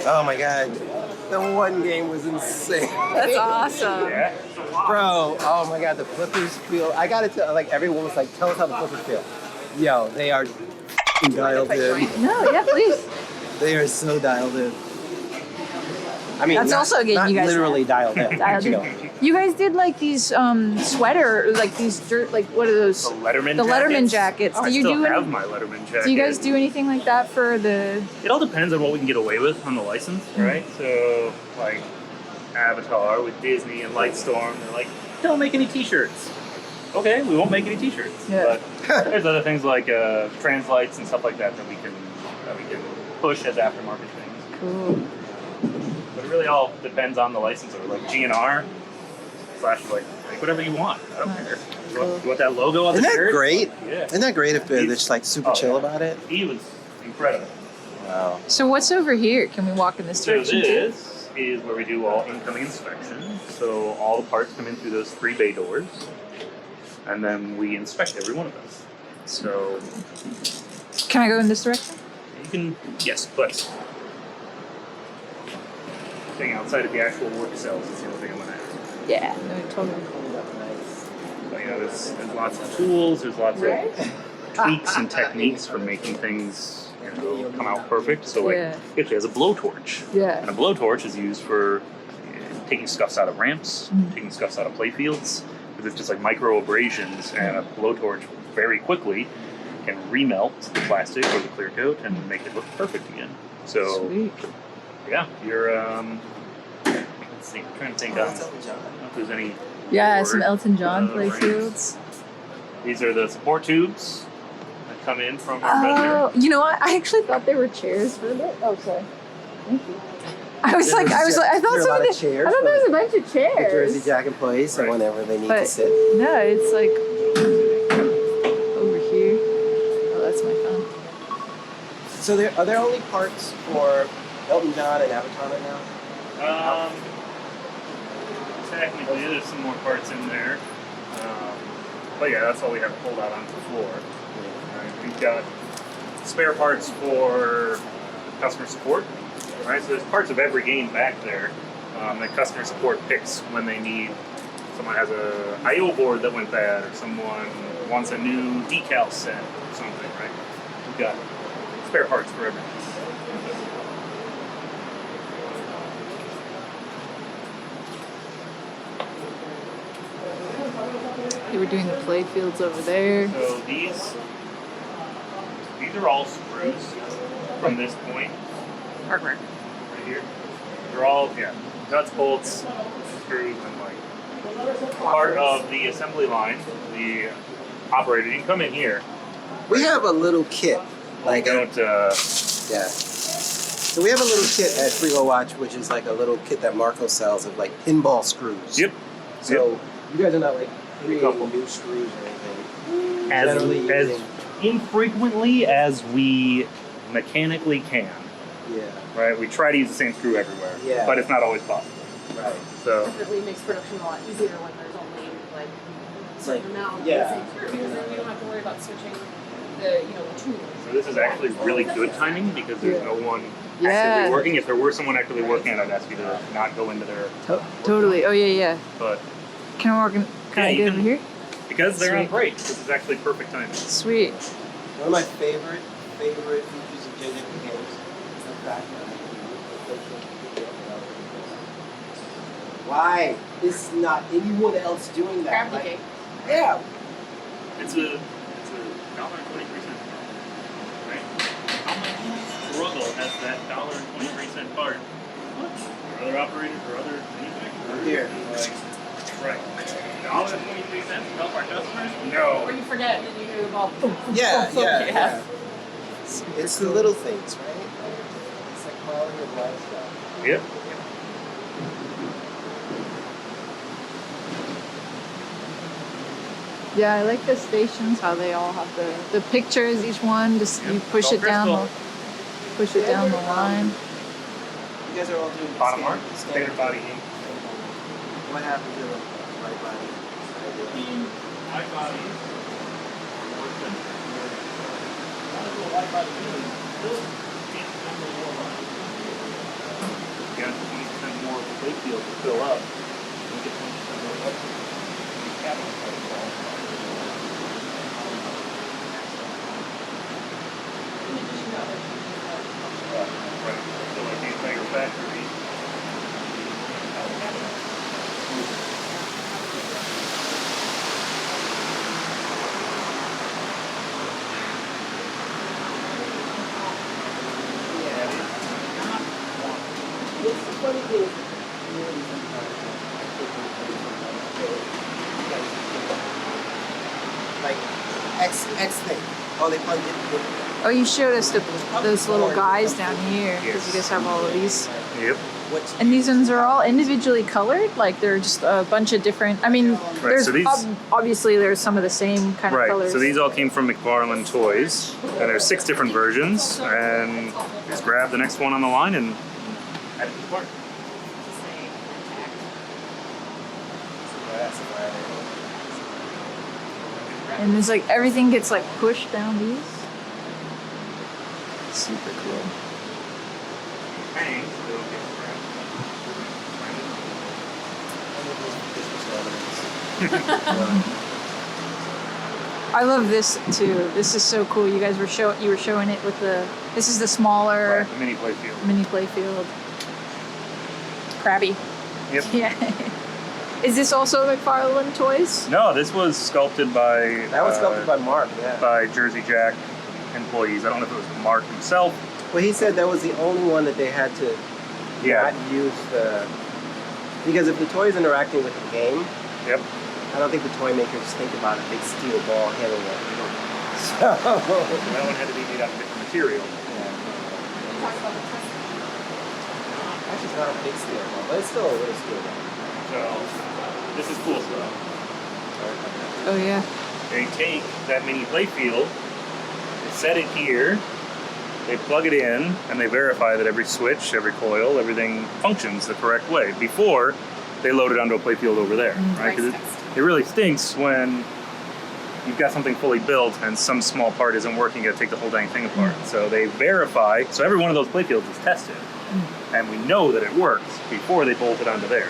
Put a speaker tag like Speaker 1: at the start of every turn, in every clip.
Speaker 1: Oh my god. The one game was insane.
Speaker 2: That's awesome.
Speaker 3: Yeah.
Speaker 1: Bro, oh my god, the flippers feel. I gotta tell, like, everyone was like, tell us how the flippers feel. Yo, they are dialed in.
Speaker 2: No, yeah, please.
Speaker 1: They are so dialed in. I mean,
Speaker 2: That's also a game
Speaker 1: not
Speaker 2: you guys
Speaker 1: literally
Speaker 2: have.
Speaker 1: dialed in.
Speaker 2: Dialed in.
Speaker 1: You know.
Speaker 2: You guys did like these sweater, like these dirt, like what are those?
Speaker 3: The Letterman
Speaker 2: The
Speaker 3: jackets?
Speaker 2: Letterman jackets.
Speaker 3: I
Speaker 2: Do you
Speaker 3: still
Speaker 2: do
Speaker 3: have
Speaker 2: any?
Speaker 3: my Letterman jacket.
Speaker 2: Do you guys do anything like that for the?
Speaker 3: It all depends on what we can get away with on the license, right? So, like Avatar with Disney and Lightstorm, they're like, don't make any T-shirts. Okay, we won't make any T-shirts.
Speaker 2: Yeah.
Speaker 3: But there's other things like translights and stuff like that we can push as aftermarket things.
Speaker 2: Cool.
Speaker 3: But it really all depends on the licensor. Like GNR / like whatever you want. I don't care. You want that logo on the
Speaker 1: Isn't
Speaker 3: shirt?
Speaker 1: that great?
Speaker 3: Yeah.
Speaker 1: Isn't that great if they're just like super chill about it?
Speaker 3: He was incredible.
Speaker 1: Wow.
Speaker 2: So what's over here? Can we walk in this
Speaker 3: So
Speaker 2: direction too?
Speaker 3: this is where we do all incoming inspections. So all the parts come in through those 3 bay doors, and then we inspect every one of them. So
Speaker 2: Can I go in this direction?
Speaker 3: you can, yes, but staying outside of the actual work cells is the only thing I'm gonna ask.
Speaker 2: Yeah, no, totally.
Speaker 3: So, you know, there's lots of tools, there's lots of tweaks and techniques for making things, you know, come out perfect. So like,
Speaker 2: Yeah.
Speaker 3: it has a blowtorch.
Speaker 2: Yeah.
Speaker 3: And a blowtorch is used for taking scuffs out of ramps, taking scuffs out of play fields, because it's just like micro abrasions, and a blowtorch very quickly can remelt the plastic or the clear coat and make it look perfect again. So,
Speaker 2: Sweet.
Speaker 3: yeah, you're, let's see, I'm trying to think on if there's any.
Speaker 2: Yeah, some Elton John
Speaker 3: Right.
Speaker 2: playfields.
Speaker 3: These are the support tubes that come in from our vendor.
Speaker 2: Oh, you know what? I actually thought they were chairs for a bit. Oh, sorry. Thank you. I was like, I thought
Speaker 1: there are a lot
Speaker 2: some
Speaker 1: of
Speaker 2: of the,
Speaker 1: chairs
Speaker 2: I thought there was a bunch of
Speaker 1: The
Speaker 2: chairs.
Speaker 1: Jersey Jack employees, so
Speaker 3: Right.
Speaker 1: whenever they need
Speaker 2: But
Speaker 1: to sit.
Speaker 2: no, it's like over here. Oh, that's my phone.
Speaker 1: So are there only parts for Elton John and Avatar right now?
Speaker 3: Technically, there's some more parts in there. But yeah, that's all we have pulled out onto the floor. We've got spare parts for customer support. Right, so there's parts of every game back there that customer support picks when they need. Someone has a I/O board that went bad, or someone wants a new decal set or something. Right, we've got spare parts for everything.
Speaker 2: They were doing the play fields over there.
Speaker 3: So these are all screws from this point. Right here. They're all, nuts, bolts, screws, and like part of the assembly line. The operator, you can come in here.
Speaker 1: We have a little kit. Like
Speaker 3: Don't,
Speaker 1: yeah. So we have a little kit at Freewheel Watch, which is like a little kit that Marco sells of like pinball screws.
Speaker 3: Yep.
Speaker 1: So you guys are not like creating
Speaker 3: Couple.
Speaker 1: new screws or anything.
Speaker 3: As
Speaker 1: Generally
Speaker 3: infrequently as we mechanically can.
Speaker 1: Yeah.
Speaker 3: Right? We try to use the same screw everywhere.
Speaker 1: Yeah.
Speaker 3: But it's not always possible.
Speaker 1: Right.
Speaker 3: So
Speaker 4: Definitely makes production a lot easier when there's only like
Speaker 1: It's like,
Speaker 4: amount of
Speaker 1: yeah.
Speaker 4: the same screw, because then you don't have to worry about switching the the tools.
Speaker 3: So this is actually really good timing because there's no one
Speaker 2: Yeah.
Speaker 3: actively working. If there were someone actively working, I'd ask you to not go into their.
Speaker 2: Totally. Oh, yeah.
Speaker 3: But
Speaker 2: Can I walk in? Can I
Speaker 3: you
Speaker 2: get
Speaker 3: can-
Speaker 2: over here?
Speaker 3: because they're on
Speaker 2: Sweet.
Speaker 3: break, this is actually perfect timing.
Speaker 2: Sweet.
Speaker 1: One of my favorite features of JJ games is the fact that why is not anyone else doing that?
Speaker 4: Gravity
Speaker 1: Like,
Speaker 4: gate.
Speaker 1: yeah.
Speaker 3: It's a $1.23, right? How much struggle has that $1.23 part? For other operators or other manufacturers?
Speaker 1: Here.
Speaker 3: Like, right. $1.23 to help our customers?
Speaker 4: Or
Speaker 3: No.
Speaker 4: you forget and then you go,
Speaker 1: Yeah. It's the little things, right? It's like quality of life stuff.
Speaker 3: Yep.
Speaker 2: Yeah, I like the stations, how they all have the pictures, each one, just you push
Speaker 3: Go
Speaker 2: it down
Speaker 3: Krystle.
Speaker 2: push it down the line.
Speaker 1: You guys are all doing
Speaker 3: Bottom arm,
Speaker 1: standard
Speaker 3: standard body ink.
Speaker 1: What happened to the right body?
Speaker 3: White body. playfield to fill up. We get some cabinet right. So like the entire factory.
Speaker 1: Like X thing. Oh, they plugged it.
Speaker 2: Oh, you showed us those little guys down here because you guys have all of these.
Speaker 3: Yep.
Speaker 2: And these ones are all individually colored, like they're just a bunch of different. I mean, there's
Speaker 3: so these,
Speaker 2: obviously there's some of the same kind of colors.
Speaker 3: So these all came from McFarlane Toys, and there's 6 different versions. And just grab the next one on the line and add it to the cart.
Speaker 2: And it's like everything gets like pushed down these. Super cool.
Speaker 3: Hang, so it'll get
Speaker 2: I love this too. This is so cool. You guys were showing it with the. This is the smaller
Speaker 3: right, the mini playfield.
Speaker 2: Mini playfield. Crabby.
Speaker 3: Yep.
Speaker 2: Yeah. Is this also McFarlane Toys?
Speaker 3: No, this was sculpted by.
Speaker 1: That was sculpted by Mark, yeah.
Speaker 3: By Jersey Jack employees. I don't know if it was Mark himself.
Speaker 1: Well, he said that was the only one that they had to not use the. Because if the toy is interacting with the game,
Speaker 3: yep.
Speaker 1: I don't think the toy makers think about a big steel ball handling it. So
Speaker 3: that one had to be made out of different material.
Speaker 1: Actually, it's not a big steel ball, but it's still a little steel ball.
Speaker 3: So this is cool stuff.
Speaker 2: Oh yeah.
Speaker 3: They take that mini playfield, they set it here, they plug it in, and they verify that every switch, every coil, everything functions the correct way before they load it onto a playfield over there, right? Because it really stinks when you've got something fully built and some small part isn't working. You got to take the whole dang thing apart. So they verify. So every one of those playfields is tested, and we know that it works before they bolt it onto there.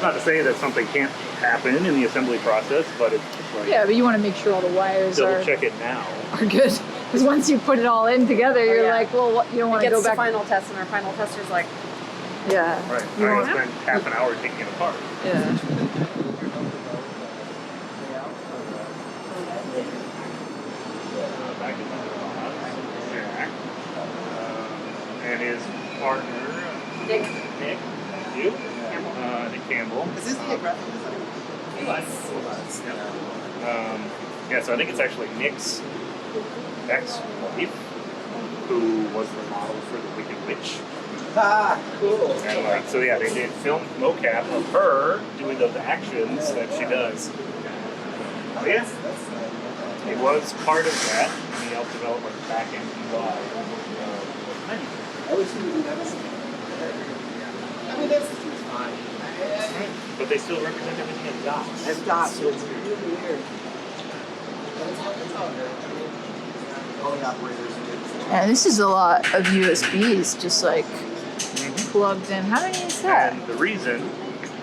Speaker 3: Not to say that something can't happen in the assembly process, but it's like
Speaker 2: yeah, but you want to make sure all the wires
Speaker 3: double check it now.
Speaker 2: Are good. Because once you put it all in together, you're like, well, what, you don't want to go back.
Speaker 4: to final test, and our final tester's like,
Speaker 2: yeah.
Speaker 3: Right.
Speaker 2: You
Speaker 3: I
Speaker 2: want
Speaker 3: spent half an hour taking it apart.
Speaker 2: Yeah.
Speaker 3: Back in Jack. And his partner, Nick, you? Nick Campbell.
Speaker 1: Is this the graphic designer?
Speaker 3: Yeah, so I think it's actually Nick's ex-wife who was the model for the Wicked Witch.
Speaker 1: Ah, cool.
Speaker 3: And so yeah, they did film mocap of her doing those actions that she does. But yeah, it was part of that, and he helped develop like back-end UI.
Speaker 1: I wish he would do that. I mean, that's fine.
Speaker 3: But they still represent everything as dots.
Speaker 1: As dots, so it's really weird. But it's all good. All the operators do.
Speaker 2: Yeah, this is a lot of USBs just like plugged in. How many is that?
Speaker 3: And the reason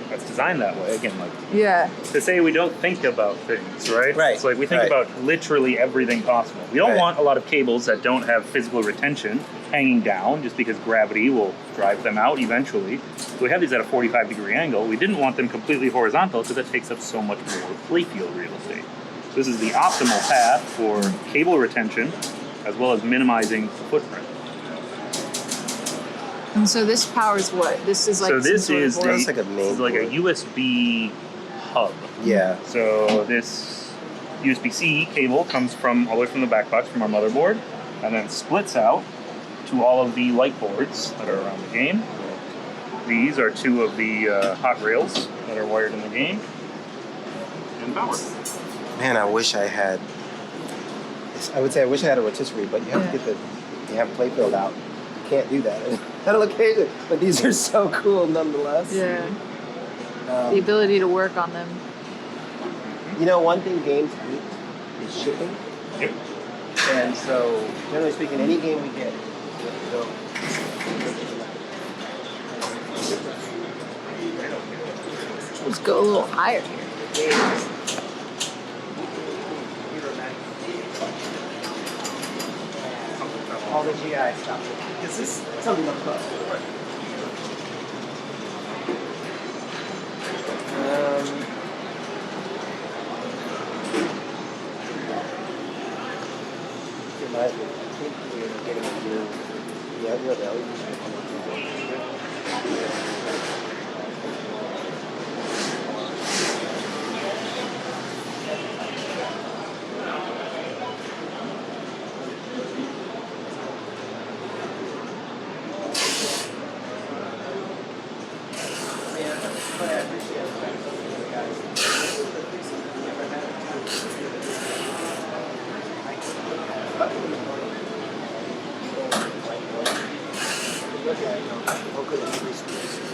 Speaker 3: that's designed that way, again, like
Speaker 2: Yeah.
Speaker 3: to say we don't think about things, right?
Speaker 1: Right.
Speaker 3: It's like we think about literally everything possible. We don't want a lot of cables that don't have physical retention hanging down just because gravity will drive them out eventually. So we have these at a 45-degree angle. We didn't want them completely horizontal because that takes up so much more playfield real estate. This is the optimal path for cable retention as well as minimizing the footprint.
Speaker 2: And so this powers what? This is like
Speaker 3: So this
Speaker 2: some sort
Speaker 3: is
Speaker 2: of board?
Speaker 1: It's like a main
Speaker 3: like a USB hub.
Speaker 1: Yeah.
Speaker 3: So this USB-C cable comes from all the way from the back box from our motherboard, and then splits out to all of the light boards that are around the game. These are 2 of the hot rails that are wired in the game, and power.
Speaker 1: Man, I wish I had. I would say I wish I had a rotisserie, but you have to get you have playfield out. You can't do that at a location. But these are so cool nonetheless.
Speaker 2: Yeah. The ability to work on them.
Speaker 1: You know, one thing games hate is shipping.
Speaker 3: Yep.
Speaker 1: And so, generally speaking, any game we get,
Speaker 2: Let's go a little higher here.
Speaker 1: All the GI stuff. This is something to put. Reminds me, I think we're getting a new, yeah, the LED.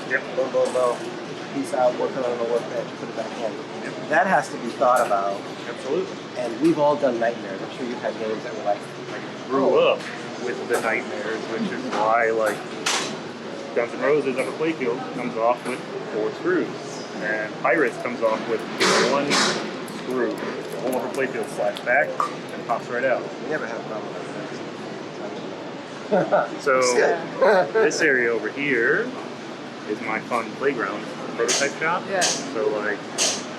Speaker 3: Yep.
Speaker 1: Boom, boom, boom. Piece out, working on the workbench, put it back in.
Speaker 3: Yep.
Speaker 1: That has to be thought about.
Speaker 3: Absolutely.
Speaker 1: And we've all done nightmares. I'm sure you've had games that were like,
Speaker 3: I grew up with the nightmares, which is why, like, Guns N' Roses on the playfield comes off with 4 screws, and Pirates comes off with 1 screw. The whole upper playfield slides back and pops right out.
Speaker 1: we never had a problem with
Speaker 3: So
Speaker 1: that.
Speaker 3: this area over here is my fun playground prototype shop.
Speaker 2: Yeah.
Speaker 3: So like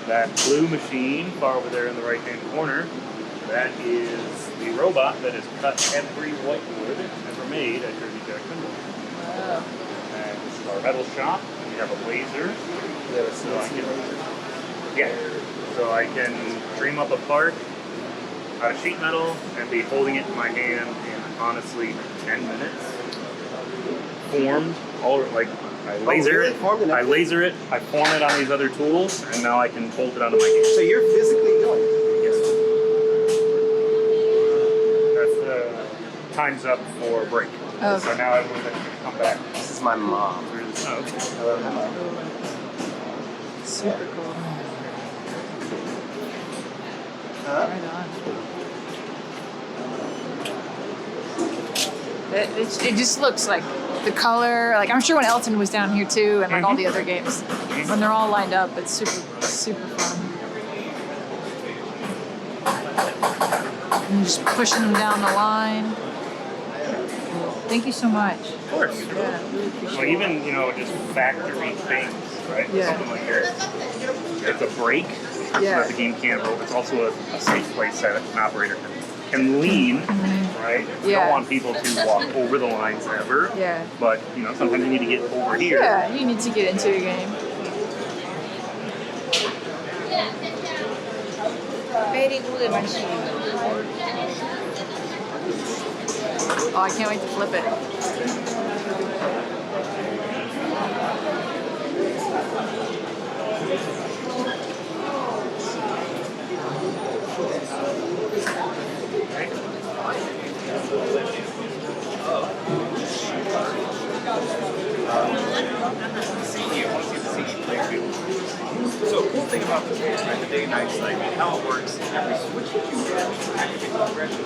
Speaker 3: that blue machine far over there in the right hand corner, that is the robot that has cut every whitewood ever made at Jersey Jack Pinball.
Speaker 2: Wow.
Speaker 3: And this is our metal shop. We have a laser. So I can dream up a part out of sheet metal and be holding it in my hand in honestly 10 minutes. Formed, all like I laser
Speaker 1: really?
Speaker 3: it,
Speaker 1: Formed in
Speaker 3: I
Speaker 1: 10
Speaker 3: laser it, I form it on these other tools, and now I can bolt it onto my hand.
Speaker 1: So you're physically doing it?
Speaker 3: Yes. That's time's up for break.
Speaker 2: Okay.
Speaker 3: So now everyone's going to come back.
Speaker 1: This is my mom.
Speaker 3: Oh, okay.
Speaker 1: Hello, hello.
Speaker 2: Super cool. Right on. It just looks like the color, like I'm sure when Elton was down here too, and like all the other games, when they're all lined up, it's super fun. And just pushing them down the line. Thank you so much.
Speaker 3: Of course.
Speaker 2: Yeah, really appreciate
Speaker 3: Well, even, just factory things, right?
Speaker 2: Yeah.
Speaker 3: Something like this. It's a brake.
Speaker 2: Yeah.
Speaker 3: So that the game can't roll. It's also a safe place that an operator can lean, right? You
Speaker 2: Yeah.
Speaker 3: don't want people to walk over the lines ever.
Speaker 2: Yeah.
Speaker 3: But, sometimes you need to get over here.
Speaker 2: Yeah, you need to get into a game.
Speaker 5: Very good machine.
Speaker 2: Oh, I can't wait to flip it.
Speaker 6: So cool thing about this game, right, the day and night, is like how it works. Every switch that you get activates the pressure.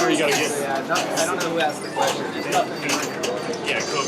Speaker 3: Where you gotta get?
Speaker 6: Yeah, I don't know who asked the question. Just
Speaker 3: Yeah, coach.